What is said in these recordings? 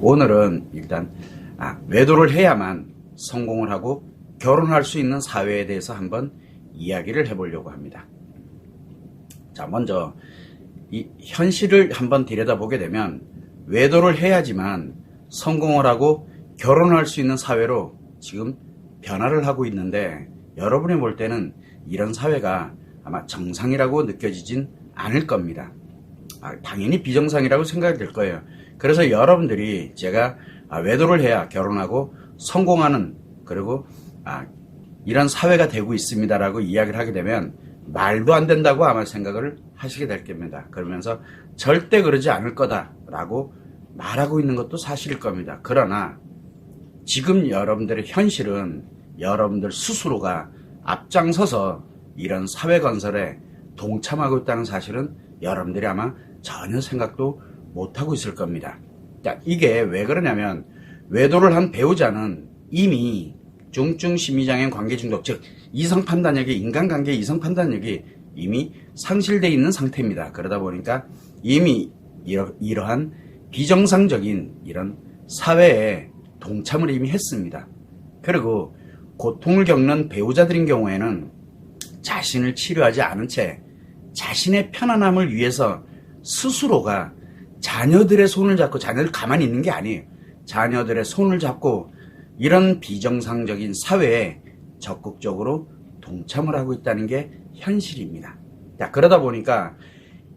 오늘은 일단 외도를 해야만 성공을 하고 결혼할 수 있는 사회에 대해서 한번 이야기를 해보려고 합니다. 자, 먼저 이 현실을 한번 들여다보게 되면 외도를 해야지만 성공을 하고 결혼할 수 있는 사회로 지금 변화를 하고 있는데, 여러분이 볼 때는 이런 사회가 아마 정상이라고 느껴지진 않을 겁니다. 당연히 비정상이라고 생각이 들 거예요. 그래서 여러분들이 제가 외도를 해야 결혼하고 성공하는, 그리고 이런 사회가 되고 있습니다라고 이야기를 하게 되면 말도 안 된다고 아마 생각을 하시게 될 겁니다. 그러면서 절대 그러지 않을 거다라고 말하고 있는 것도 사실일 겁니다. 그러나 지금 여러분들의 현실은 여러분들 스스로가 앞장서서 이런 사회 건설에 동참하고 있다는 사실은 여러분들이 아마 전혀 생각도 못하고 있을 겁니다. 자, 이게 왜 그러냐면, 외도를 한 배우자는 이미 중증 심리장애 관계 중독, 즉 이성 판단력이, 인간관계 이성 판단력이 이미 상실되어 있는 상태입니다. 그러다 보니까 이미 이러한 비정상적인 이런 사회에 동참을 이미 했습니다. 그리고 고통을 겪는 배우자들인 경우에는 자신을 치료하지 않은 채 자신의 편안함을 위해서 스스로가 자녀들의 손을 잡고, 자녀들 가만히 있는 게 아니에요. 자녀들의 손을 잡고 이런 비정상적인 사회에 적극적으로 동참을 하고 있다는 게 현실입니다. 자, 그러다 보니까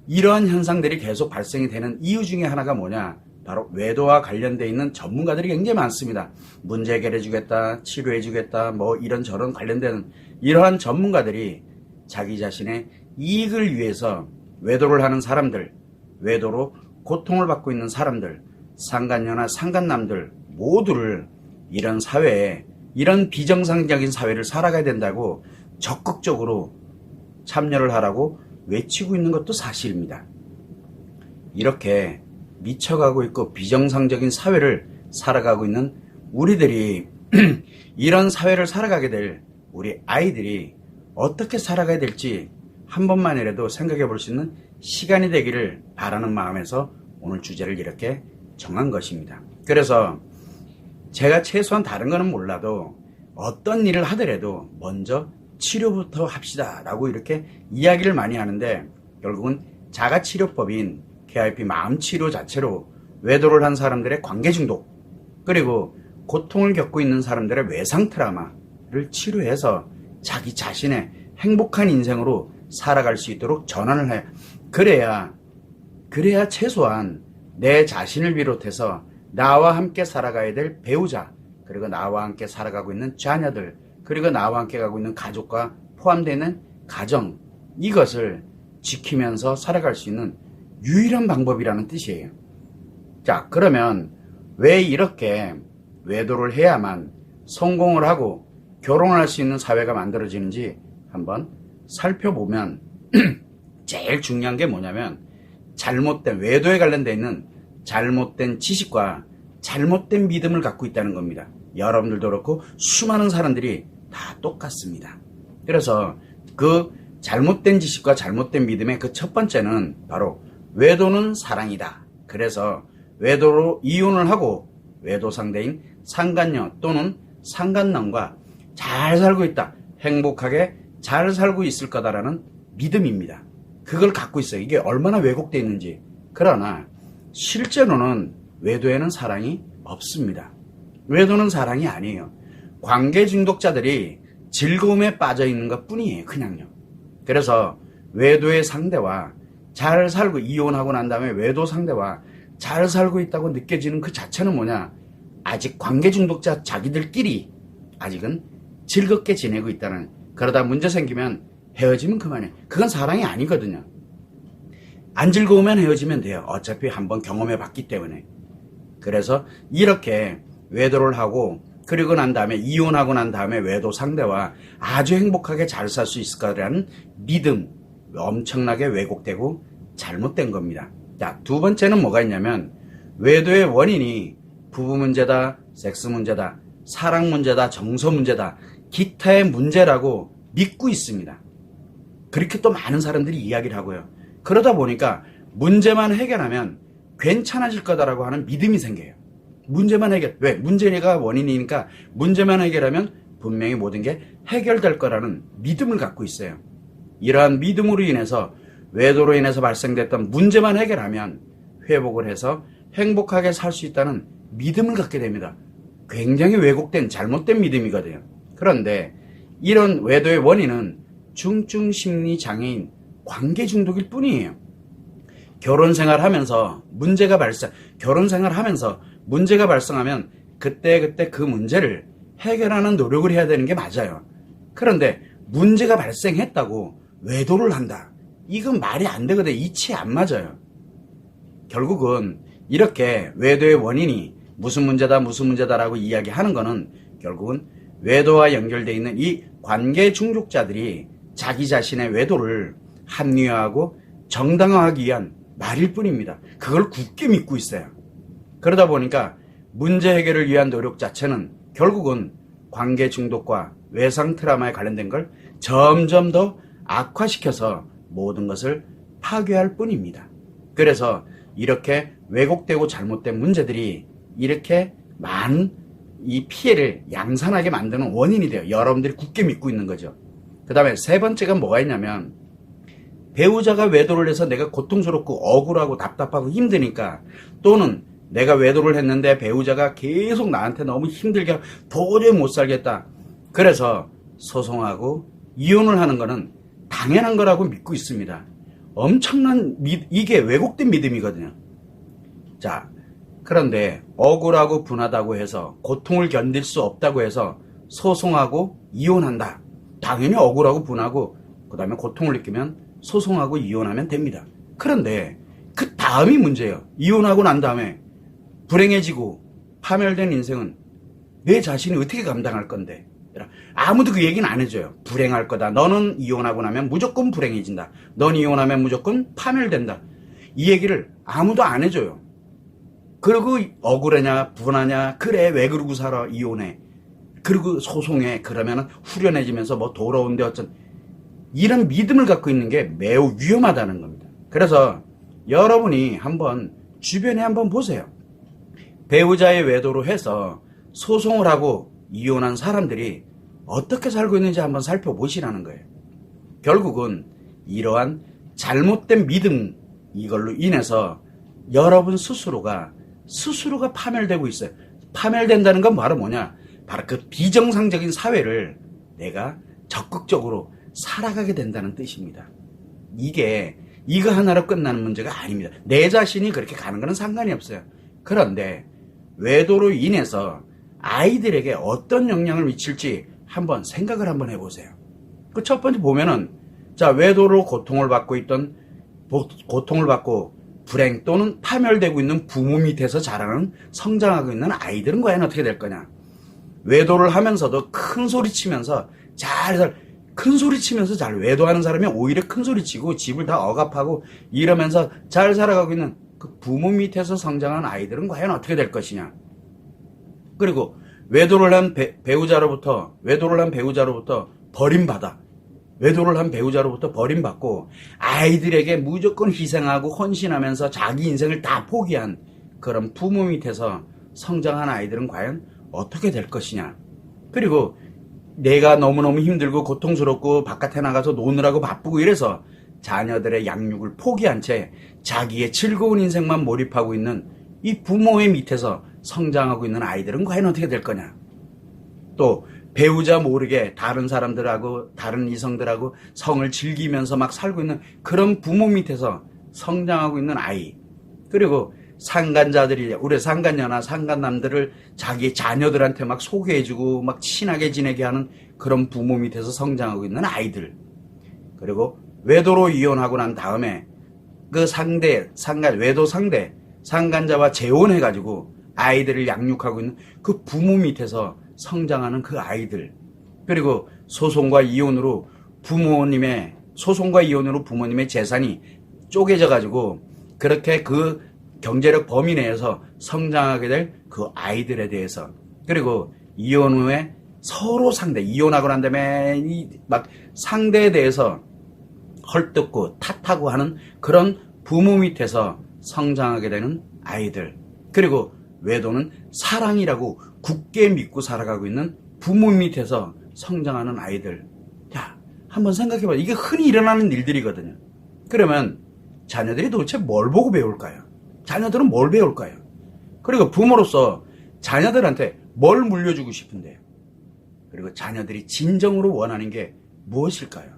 이러한 현상들이 계속 발생이 되는 이유 중에 하나가 뭐냐? 바로 외도와 관련되어 있는 전문가들이 굉장히 많습니다. 문제 해결해 주겠다, 치료해 주겠다, 뭐 이런저런 관련되는 이러한 전문가들이 자기 자신의 이익을 위해서 외도를 하는 사람들, 외도로 고통을 받고 있는 사람들, 상간녀나 상간남들 모두를 이런 사회에, 이런 비정상적인 사회를 살아가야 된다고 적극적으로 참여를 하라고 외치고 있는 것도 사실입니다. 이렇게 미쳐가고 있고 비정상적인 사회를 살아가고 있는 우리들이 이런 사회를 살아가게 될 우리 아이들이 어떻게 살아가야 될지 한 번만이라도 생각해 볼 수 있는 시간이 되기를 바라는 마음에서 오늘 주제를 이렇게 정한 것입니다. 그래서 제가 최소한 다른 거는 몰라도 어떤 일을 하더라도 먼저 치료부터 합시다 라고 이렇게 이야기를 많이 하는데, 결국은 자가치료법인 KIP 마음치료 자체로 외도를 한 사람들의 관계중독, 그리고 고통을 겪고 있는 사람들의 외상 트라우마를 치료해서 자기 자신의 행복한 인생으로 살아갈 수 있도록 전환을 해. 그래야 최소한 내 자신을 비롯해서 나와 함께 살아가야 될 배우자, 그리고 나와 함께 살아가고 있는 자녀들, 그리고 나와 함께 가고 있는 가족과 포함되는 가정, 이것을 지키면서 살아갈 수 있는 유일한 방법이라는 뜻이에요. 자, 그러면 왜 이렇게 외도를 해야만 성공을 하고 결혼을 할 수 있는 사회가 만들어지는지 한번 살펴보면 제일 중요한 게 뭐냐면, 잘못된, 외도에 관련되어 있는 잘못된 지식과 잘못된 믿음을 갖고 있다는 겁니다. 여러분들도 그렇고 수많은 사람들이 다 똑같습니다. 그래서 그 잘못된 지식과 잘못된 믿음의 그 첫 번째는 바로 외도는 사랑이다. 그래서 외도로 이혼을 하고 외도 상대인 상간녀 또는 상간남과 잘 살고 있다, 행복하게 잘 살고 있을 거다라는 믿음입니다. 그걸 갖고 있어요. 이게 얼마나 왜곡되어 있는지. 그러나 실제로는 외도에는 사랑이 없습니다. 외도는 사랑이 아니에요. 관계 중독자들이 즐거움에 빠져 있는 것 뿐이에요. 그냥요. 그래서 외도의 상대와 잘 살고, 이혼하고 난 다음에 외도 상대와 잘 살고 있다고 느껴지는 그 자체는 뭐냐? 아직 관계 중독자 자기들끼리 아직은 즐겁게 지내고 있다는, 그러다 문제 생기면 헤어지면 그만해. 그건 사랑이 아니거든요. 안 즐거우면 헤어지면 돼요. 어차피 한번 경험해 봤기 때문에. 그래서 이렇게 외도를 하고, 그리고 난 다음에 이혼하고 난 다음에 외도 상대와 아주 행복하게 잘 살 수 있을 거라는 믿음, 엄청나게 왜곡되고 잘못된 겁니다. 자, 두 번째는 뭐가 있냐면, 외도의 원인이 부부 문제다, 섹스 문제다, 사랑 문제다, 정서 문제다, 기타의 문제라고 믿고 있습니다. 그렇게 또 많은 사람들이 이야기를 하고요. 그러다 보니까 문제만 해결하면 괜찮아질 거다라고 하는 믿음이 생겨요. 문제만 해결. 왜? 문제가 원인이니까 문제만 해결하면 분명히 모든 게 해결될 거라는 믿음을 갖고 있어요. 이러한 믿음으로 인해서 외도로 인해서 발생됐던 문제만 해결하면 회복을 해서 행복하게 살 수 있다는 믿음을 갖게 됩니다. 굉장히 왜곡된 잘못된 믿음이거든요. 그런데 이런 외도의 원인은 중증심리 장애인 관계 중독일 뿐이에요. 결혼 생활하면서 문제가 발생하면 그때 그 문제를 해결하는 노력을 해야 되는 게 맞아요. 그런데 문제가 발생했다고 외도를 한다. 이건 말이 안 되거든요. 이치에 안 맞아요. 결국은 이렇게 외도의 원인이 무슨 문제다라고 이야기하는 거는 결국은 외도와 연결되어 있는 이 관계 중독자들이 자기 자신의 외도를 합리화하고 정당화하기 위한 말일 뿐입니다. 그걸 굳게 믿고 있어요. 그러다 보니까 문제 해결을 위한 노력 자체는 결국은 관계 중독과 외상 트라우마에 관련된 걸 점점 더 악화시켜서 모든 것을 파괴할 뿐입니다. 그래서 이렇게 왜곡되고 잘못된 문제들이 이렇게 많은 이 피해를 양산하게 만드는 원인이 돼요. 여러분들이 굳게 믿고 있는 거죠. 그 다음에 세 번째가 뭐가 있냐면, 배우자가 외도를 해서 내가 고통스럽고 억울하고 답답하고 힘드니까, 또는 내가 외도를 했는데 배우자가 계속 나한테 너무 힘들게 하고 도저히 못 살겠다. 그래서 소송하고 이혼을 하는 거는 당연한 거라고 믿고 있습니다. 엄청난 이게 왜곡된 믿음이거든요. 자, 그런데 억울하고 분하다고 해서 고통을 견딜 수 없다고 해서 소송하고 이혼한다. 당연히 억울하고 분하고 그 다음에 고통을 느끼면 소송하고 이혼하면 됩니다. 그런데 그 다음이 문제예요. 이혼하고 난 다음에 불행해지고 파멸된 인생은 내 자신이 어떻게 감당할 건데. 아무도 그 얘기는 안 해줘요. 불행할 거다. 너는 이혼하고 나면 무조건 불행해진다. 넌 이혼하면 무조건 파멸된다. 이 얘기를 아무도 안 해줘요. 그리고 억울하냐 분하냐, 그래 왜 그러고 살아, 이혼해, 그리고 소송해, 그러면 후련해지면서 뭐 더러운데 어쩐, 이런 믿음을 갖고 있는 게 매우 위험하다는 겁니다. 그래서 여러분이 한번 주변에 한번 보세요. 배우자의 외도로 해서 소송을 하고 이혼한 사람들이 어떻게 살고 있는지 한번 살펴보시라는 거예요. 결국은 이러한 잘못된 믿음, 이걸로 인해서 여러분 스스로가 파멸되고 있어요. 파멸된다는 건 바로 뭐냐? 바로 그 비정상적인 사회를 내가 적극적으로 살아가게 된다는 뜻입니다. 이거 하나로 끝나는 문제가 아닙니다. 내 자신이 그렇게 가는 거는 상관이 없어요. 그런데 외도로 인해서 아이들에게 어떤 영향을 미칠지 한번 생각을 한번 해보세요. 그 첫 번째 보면은, 자, 외도로 고통을 받고 불행 또는 파멸되고 있는 부모 밑에서 자라는, 성장하고 있는 아이들은 과연 어떻게 될 거냐? 외도를 하면서도 큰 소리 치면서 잘 외도하는 사람이 오히려 큰 소리 치고 집을 다 억압하고 이러면서 잘 살아가고 있는 그 부모 밑에서 성장한 아이들은 과연 어떻게 될 것이냐? 그리고 외도를 한 배우자로부터 버림받고 아이들에게 무조건 희생하고 헌신하면서 자기 인생을 다 포기한 그런 부모 밑에서 성장한 아이들은 과연 어떻게 될 것이냐. 그리고 내가 너무너무 힘들고 고통스럽고 바깥에 나가서 노느라고 바쁘고 이래서 자녀들의 양육을 포기한 채 자기의 즐거운 인생만 몰입하고 있는 이 부모의 밑에서 성장하고 있는 아이들은 과연 어떻게 될 거냐. 또 배우자 모르게 다른 사람들하고 다른 이성들하고 성을 즐기면서 막 살고 있는 그런 부모 밑에서 성장하고 있는 아이, 그리고 상간자들이, 우리 상간녀나 상간남들을 자기 자녀들한테 막 소개해주고 막 친하게 지내게 하는 그런 부모 밑에서 성장하고 있는 아이들, 그리고 외도로 이혼하고 난 다음에 그 외도 상대 상간자와 재혼해가지고 아이들을 양육하고 있는 그 부모 밑에서 성장하는 그 아이들, 그리고 소송과 이혼으로 부모님의 재산이 쪼개져가지고 그렇게 그 경제력 범위 내에서 성장하게 될 그 아이들에 대해서, 그리고 이혼 후에 서로 이혼하고 난 다음에 막 상대에 대해서 헐뜯고 탓하고 하는 그런 부모 밑에서 성장하게 되는 아이들, 그리고 외도는 사랑이라고 굳게 믿고 살아가고 있는 부모 밑에서 성장하는 아이들. 자, 한번 생각해봐요. 이게 흔히 일어나는 일들이거든요. 그러면 자녀들이 도대체 뭘 보고 배울까요? 자녀들은 뭘 배울까요? 그리고 부모로서 자녀들한테 뭘 물려주고 싶은데요? 그리고 자녀들이 진정으로 원하는 게 무엇일까요?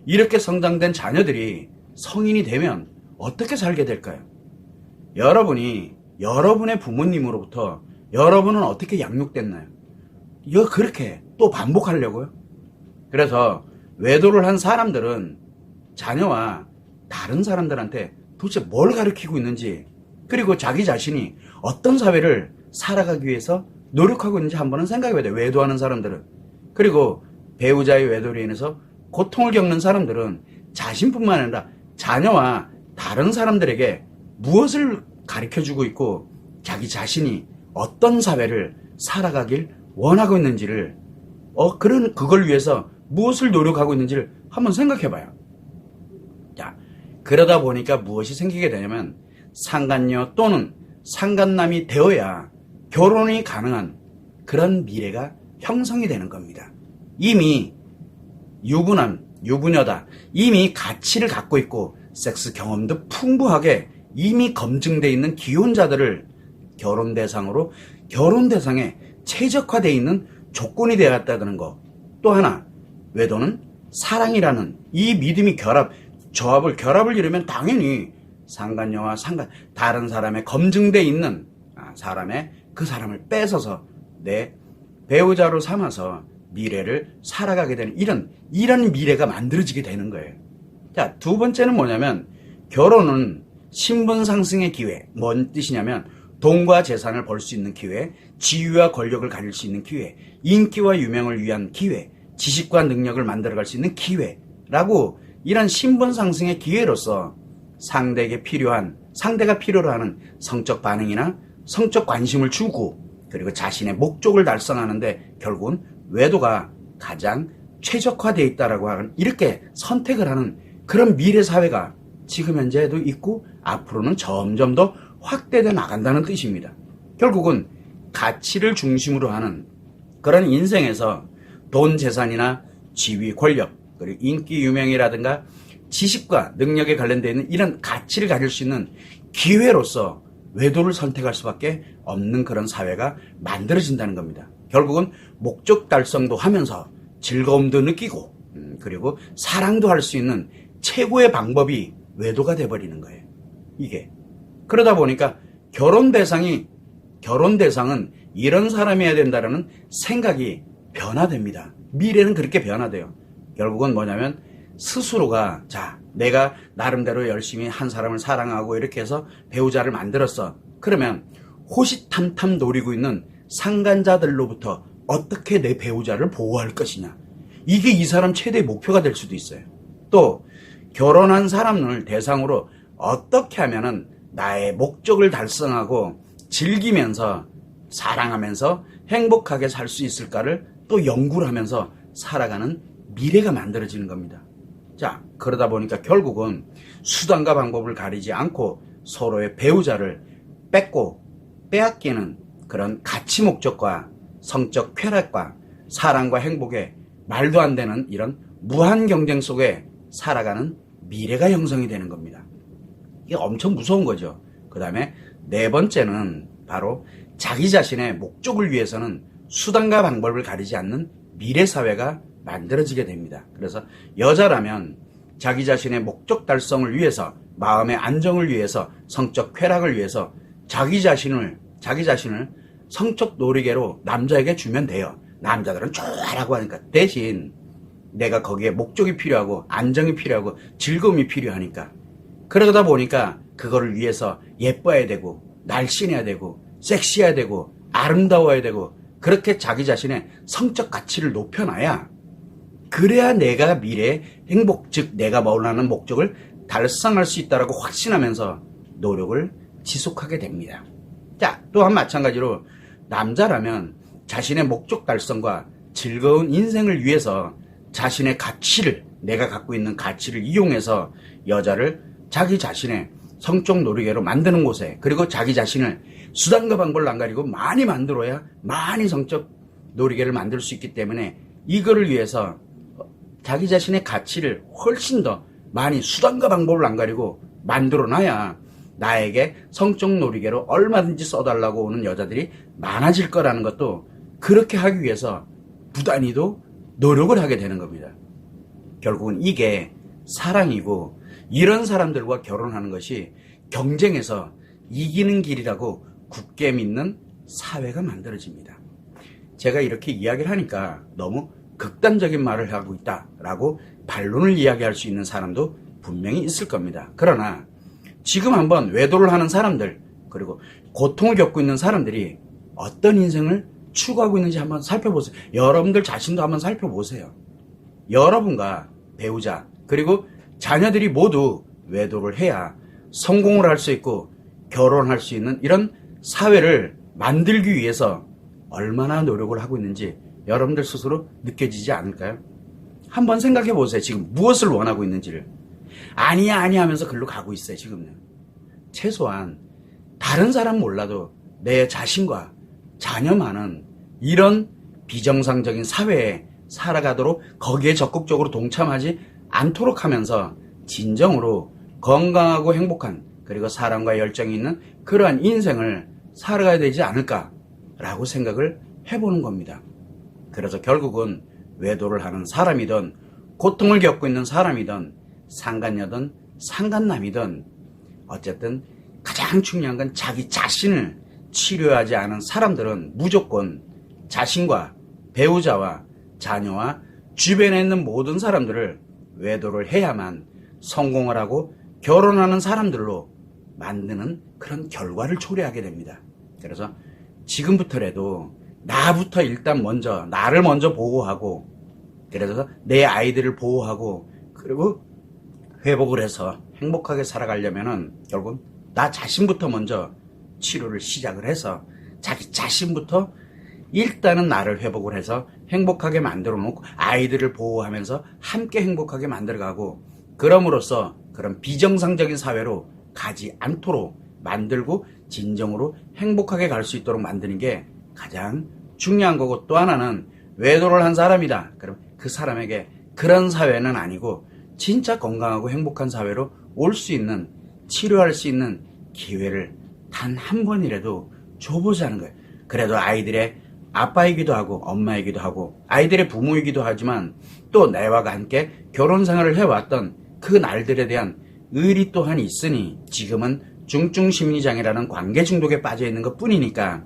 이렇게 성장된 자녀들이 성인이 되면 어떻게 살게 될까요? 여러분이 여러분의 부모님으로부터 여러분은 어떻게 양육됐나요? 이거 그렇게 또 반복하려고요? 그래서 외도를 한 사람들은 자녀와 다른 사람들한테 도대체 뭘 가르치고 있는지, 그리고 자기 자신이 어떤 사회를 살아가기 위해서 노력하고 있는지 한번은 생각해봐야 돼요. 외도하는 사람들은. 그리고 배우자의 외도로 인해서 고통을 겪는 사람들은 자신뿐만 아니라 자녀와 다른 사람들에게 무엇을 가르쳐주고 있고 자기 자신이 어떤 사회를 살아가길 원하고 있는지를 그걸 위해서 무엇을 노력하고 있는지를 한번 생각해봐요. 자, 그러다 보니까 무엇이 생기게 되냐면 상간녀 또는 상간남이 되어야 결혼이 가능한 그런 미래가 형성이 되는 겁니다. 이미 유부남, 유부녀다. 이미 가치를 갖고 있고 섹스 경험도 풍부하게 이미 검증되어 있는 기혼자들을 결혼 대상으로 결혼 대상에 최적화되어 있는 조건이 되었다는 거. 또 하나, 외도는 사랑이라는 이 믿음이 결합을 이루면 당연히 상간녀와 다른 사람의 검증되어 있는 사람의 그 사람을 뺏어서 내 배우자로 삼아서 미래를 살아가게 되는 이런 미래가 만들어지게 되는 거예요. 자, 두 번째는 뭐냐면 결혼은 신분 상승의 기회. 뭔 뜻이냐면 돈과 재산을 벌 수 있는 기회, 지위와 권력을 가질 수 있는 기회, 인기와 유명을 위한 기회, 지식과 능력을 만들어갈 수 있는 기회라고 이런 신분 상승의 기회로서 상대가 필요로 하는 성적 반응이나 성적 관심을 주고 그리고 자신의 목적을 달성하는데 결국은 외도가 가장 최적화되어 있다라고 하는 이렇게 선택을 하는 그런 미래 사회가 지금 현재도 있고 앞으로는 점점 더 확대돼 나간다는 뜻입니다. 결국은 가치를 중심으로 하는 그런 인생에서 돈, 재산이나 지위, 권력, 그리고 인기, 유명이라든가 지식과 능력에 관련되어 있는 이런 가치를 가질 수 있는 기회로서 외도를 선택할 수밖에 없는 그런 사회가 만들어진다는 겁니다. 결국은 목적 달성도 하면서 즐거움도 느끼고 그리고 사랑도 할 수 있는 최고의 방법이 외도가 돼버리는 거예요. 이게. 그러다 보니까 결혼 대상은 이런 사람이어야 된다는 생각이 변화됩니다. 미래는 그렇게 변화돼요. 결국은 뭐냐면 스스로가 내가 나름대로 열심히 한 사람을 사랑하고 이렇게 해서 배우자를 만들었어. 그러면 호시탐탐 노리고 있는 상간자들로부터 어떻게 내 배우자를 보호할 것이냐. 이게 이 사람 최대의 목표가 될 수도 있어요. 또 결혼한 사람을 대상으로 어떻게 하면은 나의 목적을 달성하고 즐기면서 사랑하면서 행복하게 살 수 있을까를 또 연구를 하면서 살아가는 미래가 만들어지는 겁니다. 자, 그러다 보니까 결국은 수단과 방법을 가리지 않고 서로의 배우자를 빼앗기는 그런 가치 목적과 성적 쾌락과 사랑과 행복에 말도 안 되는 이런 무한 경쟁 속에 살아가는 미래가 형성이 되는 겁니다. 이게 엄청 무서운 거죠. 그 다음에 네 번째는 바로 자기 자신의 목적을 위해서는 수단과 방법을 가리지 않는 미래 사회가 만들어지게 됩니다. 그래서 여자라면 자기 자신의 목적 달성을 위해서, 마음의 안정을 위해서, 성적 쾌락을 위해서 자기 자신을 성적 놀이개로 남자에게 주면 돼요. 남자들은 좋아라고 하니까. 대신 내가 거기에 목적이 필요하고 안정이 필요하고 즐거움이 필요하니까. 그러다 보니까 그거를 위해서 예뻐야 되고 날씬해야 되고 섹시해야 되고 아름다워야 되고 그렇게 자기 자신의 성적 가치를 높여놔야 그래야 내가 미래의 행복, 즉 내가 원하는 목적을 달성할 수 있다고 확신하면서 노력을 지속하게 됩니다. 자, 또한 마찬가지로 남자라면 자신의 목적 달성과 즐거운 인생을 위해서 자신의 가치를, 내가 갖고 있는 가치를 이용해서 여자를 자기 자신의 성적 놀이개로 만드는 곳에, 그리고 자기 자신을 수단과 방법을 안 가리고 많이 만들어야 많이 성적 놀이개를 만들 수 있기 때문에 이거를 위해서 자기 자신의 가치를 훨씬 더 많이 수단과 방법을 안 가리고 만들어놔야 나에게 성적 놀이개로 얼마든지 써달라고 오는 여자들이 많아질 거라는 것도 그렇게 하기 위해서 부단히도 노력을 하게 되는 겁니다. 결국은 이게 사랑이고 이런 사람들과 결혼하는 것이 경쟁에서 이기는 길이라고 굳게 믿는 사회가 만들어집니다. 제가 이렇게 이야기를 하니까 너무 극단적인 말을 하고 있다라고 반론을 이야기할 수 있는 사람도 분명히 있을 겁니다. 그러나 지금 한번 외도를 하는 사람들 그리고 고통을 겪고 있는 사람들이 어떤 인생을 추구하고 있는지 한번 살펴보세요. 여러분들 자신도 한번 살펴보세요. 여러분과 배우자 그리고 자녀들이 모두 외도를 해야 성공을 할 수 있고 결혼할 수 있는 이런 사회를 만들기 위해서 얼마나 노력을 하고 있는지 여러분들 스스로 느껴지지 않을까요? 한번 생각해 보세요. 지금 무엇을 원하고 있는지를. 아니야 하면서 글로 가고 있어요. 지금은. 최소한 다른 사람 몰라도 내 자신과 자녀만은 이런 비정상적인 사회에 살아가도록 거기에 적극적으로 동참하지 않도록 하면서 진정으로 건강하고 행복한 그리고 사랑과 열정이 있는 그러한 인생을 살아가야 되지 않을까라고 생각을 해보는 겁니다. 그래서 결국은 외도를 하는 사람이든 고통을 겪고 있는 사람이든 상간녀든 상간남이든 어쨌든 가장 중요한 건 자기 자신을 치료하지 않은 사람들은 무조건 자신과 배우자와 자녀와 주변에 있는 모든 사람들을 외도를 해야만 성공을 하고 결혼하는 사람들로 만드는 그런 결과를 초래하게 됩니다. 그래서 지금부터라도 나부터 일단 먼저 나를 먼저 보호하고 그래서 내 아이들을 보호하고 그리고 회복을 해서 행복하게 살아가려면은 결국 나 자신부터 먼저 치료를 시작을 해서 자기 자신부터 일단은 나를 회복을 해서 행복하게 만들어 놓고 아이들을 보호하면서 함께 행복하게 만들어가고 그럼으로써 그런 비정상적인 사회로 가지 않도록 만들고 진정으로 행복하게 갈 수 있도록 만드는 게 가장 중요한 거고 또 하나는 외도를 한 사람이다. 그럼 그 사람에게 그런 사회는 아니고 진짜 건강하고 행복한 사회로 올 수 있는 치료할 수 있는 기회를 단 한 번이라도 줘보자는 거예요. 그래도 아이들의 아빠이기도 하고 엄마이기도 하고 아이들의 부모이기도 하지만 또 내와 함께 결혼 생활을 해왔던 그 날들에 대한 의리 또한 있으니 지금은 중증심리장애라는 관계 중독에 빠져 있는 것 뿐이니까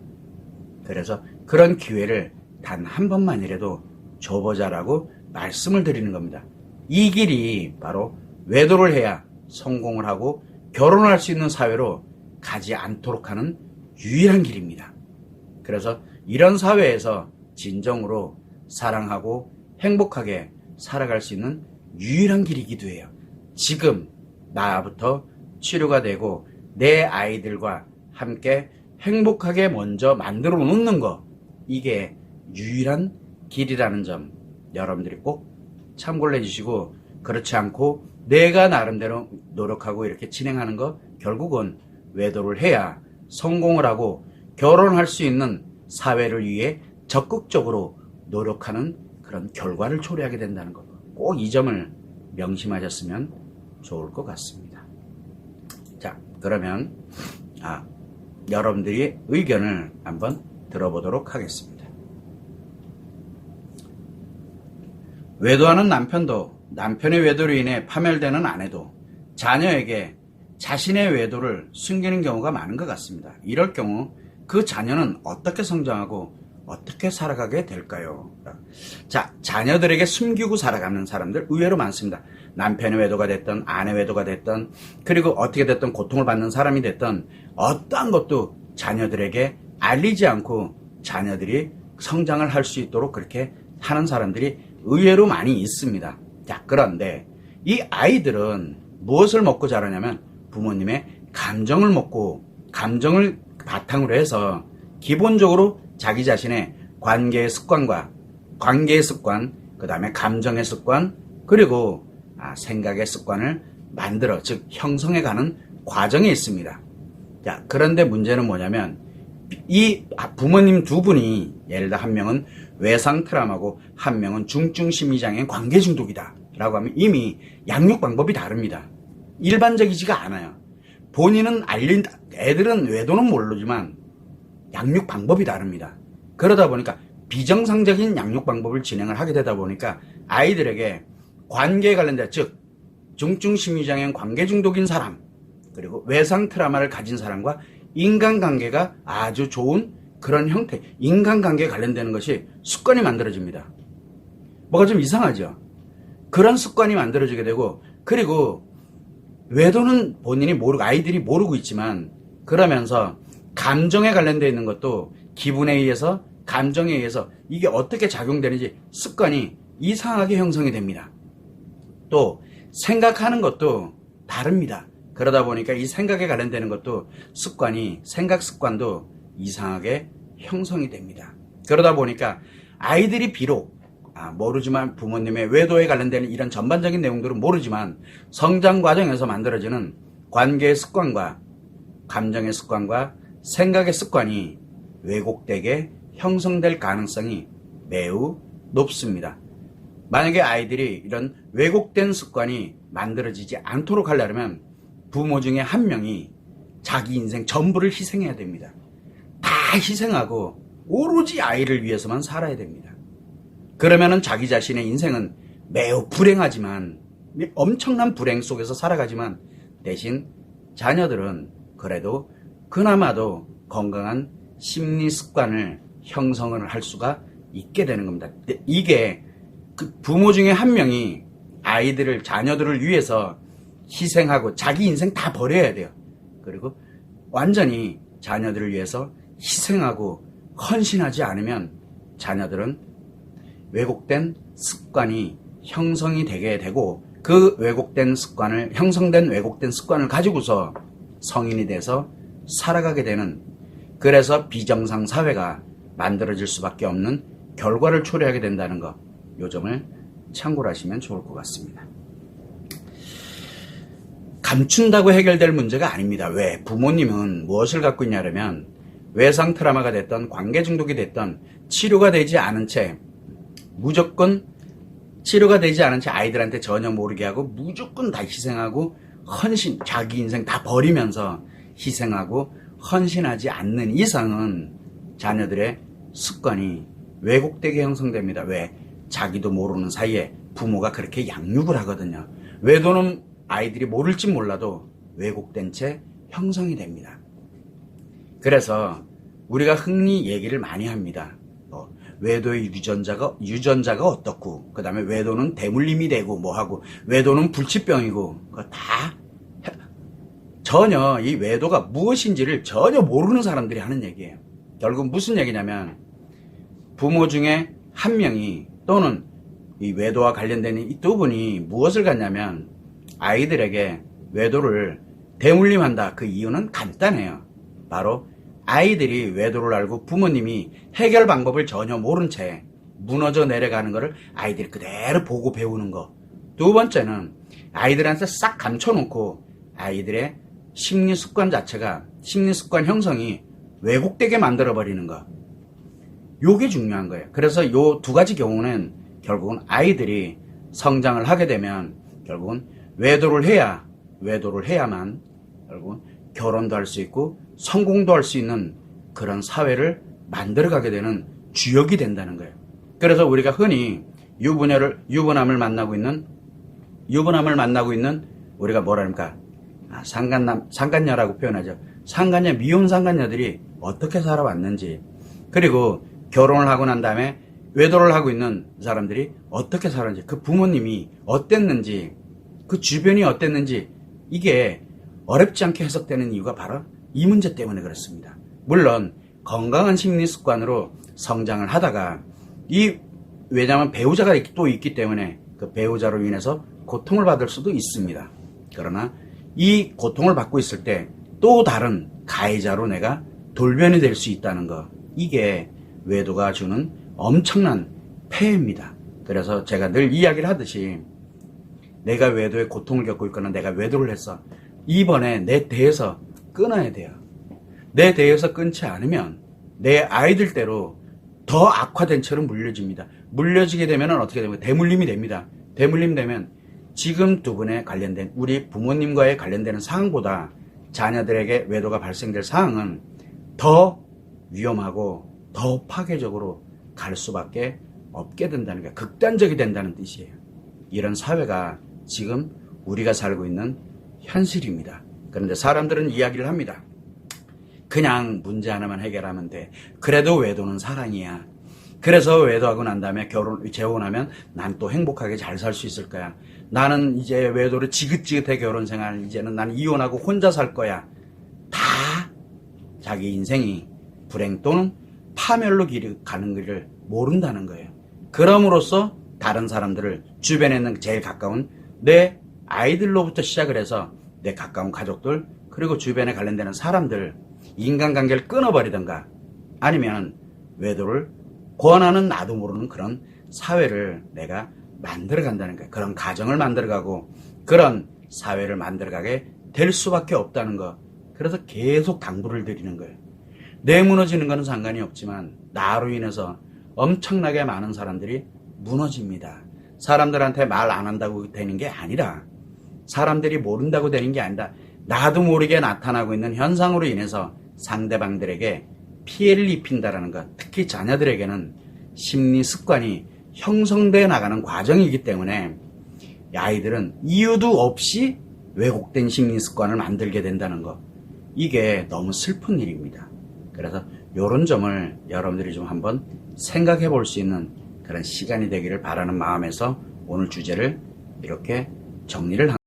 그래서 그런 기회를 단 한 번만이라도 줘보자라고 말씀을 드리는 겁니다. 이 길이 바로 외도를 해야 성공을 하고 결혼할 수 있는 사회로 가지 않도록 하는 유일한 길입니다. 그래서 이런 사회에서 진정으로 사랑하고 행복하게 살아갈 수 있는 유일한 길이기도 해요. 지금 나부터 치료가 되고 내 아이들과 함께 행복하게 먼저 만들어 놓는 거 이게 유일한 길이라는 점 여러분들이 꼭 참고를 해주시고 그렇지 않고 내가 나름대로 노력하고 이렇게 진행하는 거 결국은 외도를 해야 성공을 하고 결혼할 수 있는 사회를 위해 적극적으로 노력하는 그런 결과를 초래하게 된다는 것. 꼭 이 점을 명심하셨으면 좋을 것 같습니다. 자, 그러면 여러분들이 의견을 한번 들어보도록 하겠습니다. 외도하는 남편도 남편의 외도로 인해 파멸되는 아내도 자녀에게 자신의 외도를 숨기는 경우가 많은 것 같습니다. 이럴 경우 그 자녀는 어떻게 성장하고 어떻게 살아가게 될까요? 자, 자녀들에게 숨기고 살아가는 사람들 의외로 많습니다. 남편의 외도가 됐든 아내 외도가 됐든 그리고 어떻게 됐든 고통을 받는 사람이 됐든 어떠한 것도 자녀들에게 알리지 않고 자녀들이 성장을 할 수 있도록 그렇게 하는 사람들이 의외로 많이 있습니다. 자, 그런데 이 아이들은 무엇을 먹고 자라냐면 부모님의 감정을 먹고 감정을 바탕으로 해서 기본적으로 자기 자신의 관계의 습관, 그 다음에 감정의 습관, 그리고 생각의 습관을 만들어, 즉 형성해가는 과정에 있습니다. 자, 그런데 문제는 뭐냐면 이 부모님 두 분이 예를 들어 한 명은 외상 트라우마고 한 명은 중증 심리장애인 관계 중독이다 라고 하면 이미 양육 방법이 다릅니다. 일반적이지가 않아요. 본인은 애들은 외도는 모르지만 양육 방법이 다릅니다. 그러다 보니까 비정상적인 양육 방법을 진행을 하게 되다 보니까 아이들에게 관계에 관련된, 즉 중증 심리장애인 관계 중독인 사람, 그리고 외상 트라우마를 가진 사람과 인간관계가 아주 좋은 그런 형태, 인간관계에 관련되는 것이 습관이 만들어집니다. 뭐가 좀 이상하죠? 그런 습관이 만들어지게 되고, 그리고 외도는 본인이 모르고, 아이들이 모르고 있지만, 그러면서 감정에 관련되어 있는 것도 기분에 의해서, 감정에 의해서 이게 어떻게 작용되는지 습관이 이상하게 형성이 됩니다. 또 생각하는 것도 다릅니다. 그러다 보니까 이 생각에 관련되는 것도 생각 습관도 이상하게 형성이 됩니다. 그러다 보니까 아이들이 비록 모르지만 부모님의 외도에 관련되는 이런 전반적인 내용들은 모르지만 성장 과정에서 만들어지는 관계의 습관과 감정의 습관과 생각의 습관이 왜곡되게 형성될 가능성이 매우 높습니다. 만약에 아이들이 이런 왜곡된 습관이 만들어지지 않도록 하려면 부모 중에 한 명이 자기 인생 전부를 희생해야 됩니다. 다 희생하고 오로지 아이를 위해서만 살아야 됩니다. 그러면은 자기 자신의 인생은 매우 불행하지만, 엄청난 불행 속에서 살아가지만 대신 자녀들은 그래도 그나마도 건강한 심리 습관을 형성을 할 수가 있게 되는 겁니다. 이게 그 부모 중에 한 명이 자녀들을 위해서 희생하고 자기 인생 다 버려야 돼요. 그리고 완전히 자녀들을 위해서 희생하고 헌신하지 않으면 자녀들은 왜곡된 습관이 형성이 되게 되고, 그 형성된 왜곡된 습관을 가지고서 성인이 돼서 살아가게 되는, 그래서 비정상 사회가 만들어질 수밖에 없는 결과를 초래하게 된다는 것, 요 점을 참고를 하시면 좋을 것 같습니다. 감춘다고 해결될 문제가 아닙니다. 왜? 부모님은 무엇을 갖고 있냐면 외상 트라우마가 됐던 관계 중독이 됐던 치료가 되지 않은 채 아이들한테 전혀 모르게 하고 무조건 다 희생하고 자기 인생 다 버리면서 희생하고 헌신하지 않는 이상은 자녀들의 습관이 왜곡되게 형성됩니다. 왜? 자기도 모르는 사이에 부모가 그렇게 양육을 하거든요. 외도는 아이들이 모를지 몰라도 왜곡된 채 형성이 됩니다. 그래서 우리가 흔히 얘기를 많이 합니다. 외도의 유전자가 어떻고, 그 다음에 외도는 대물림이 되고 뭐하고, 외도는 불치병이고, 그거 다 전혀 이 외도가 무엇인지를 전혀 모르는 사람들이 하는 얘기예요. 결국 무슨 얘기냐면 부모 중에 한 명이 또는 이 외도와 관련된 이 두 분이 무엇을 갖냐면 아이들에게 외도를 대물림한다. 그 이유는 간단해요. 바로 아이들이 외도를 알고 부모님이 해결 방법을 전혀 모른 채 무너져 내려가는 것을 아이들이 그대로 보고 배우는 거. 두 번째는 아이들한테 싹 감춰놓고 아이들의 심리 습관 형성이 왜곡되게 만들어버리는 거. 요게 중요한 거예요. 그래서 요 두 가지 경우는 결국은 아이들이 성장을 하게 되면 결국은 외도를 해야만 결국은 결혼도 할 수 있고 성공도 할 수 있는 그런 사회를 만들어가게 되는 주역이 된다는 거예요. 그래서 우리가 흔히 유부남을 만나고 있는 우리가 뭐랄까 상간녀라고 표현하죠. 미혼 상간녀들이 어떻게 살아왔는지, 그리고 결혼을 하고 난 다음에 외도를 하고 있는 사람들이 어떻게 살았는지, 그 부모님이 어땠는지, 그 주변이 어땠는지, 이게 어렵지 않게 해석되는 이유가 바로 이 문제 때문에 그렇습니다. 물론 건강한 심리 습관으로 성장을 하다가 왜냐하면 배우자가 또 있기 때문에 그 배우자로 인해서 고통을 받을 수도 있습니다. 그러나 이 고통을 받고 있을 때 또 다른 가해자로 내가 돌변이 될 수 있다는 거, 이게 외도가 주는 엄청난 폐해입니다. 그래서 제가 늘 이야기를 하듯이 내가 외도의 고통을 겪고 있거나 내가 외도를 했어, 이번에 내 대에서 끊어야 돼요. 내 대에서 끊지 않으면 내 아이들대로 더 악화된 채로 물려집니다. 물려지게 되면 어떻게 됩니까? 대물림이 됩니다. 대물림 되면 지금 두 분에 관련된 우리 부모님과의 관련되는 사항보다 자녀들에게 외도가 발생될 사항은 더 위험하고 더 파괴적으로 갈 수밖에 없게 된다는 게 극단적이 된다는 뜻이에요. 이런 사회가 지금 우리가 살고 있는 현실입니다. 그런데 사람들은 이야기를 합니다. 그냥 문제 하나만 해결하면 돼. 그래도 외도는 사랑이야. 그래서 외도하고 난 다음에 재혼하면 난 또 행복하게 잘 살 수 있을 거야. 나는 이제 외도를 지긋지긋해 결혼 생활, 이제는 난 이혼하고 혼자 살 거야. 다 자기 인생이 불행 또는 파멸로 가는 길을 모른다는 거예요. 그럼으로써 다른 사람들을 주변에 있는 제일 가까운 내 아이들로부터 시작을 해서 내 가까운 가족들 그리고 주변에 관련되는 사람들 인간관계를 끊어버리던가 아니면 외도를 권하는 나도 모르는 그런 사회를 내가 만들어간다는 거예요. 그런 가정을 만들어가고 그런 사회를 만들어가게 될 수밖에 없다는 거. 그래서 계속 당부를 드리는 거예요. 내 무너지는 거는 상관이 없지만 나로 인해서 엄청나게 많은 사람들이 무너집니다. 사람들한테 말 안 한다고 되는 게 아니라 사람들이 모른다고 되는 게 아니라 나도 모르게 나타나고 있는 현상으로 인해서 상대방들에게 피해를 입힌다라는 것. 특히 자녀들에게는 심리 습관이 형성되어 나가는 과정이기 때문에 아이들은 이유도 없이 왜곡된 심리 습관을 만들게 된다는 것. 이게 너무 슬픈 일입니다. 그래서 이런 점을 여러분들이 좀 한번 생각해 볼 수 있는 그런 시간이 되기를 바라는 마음에서 오늘 주제를 이렇게 정리를 합니다.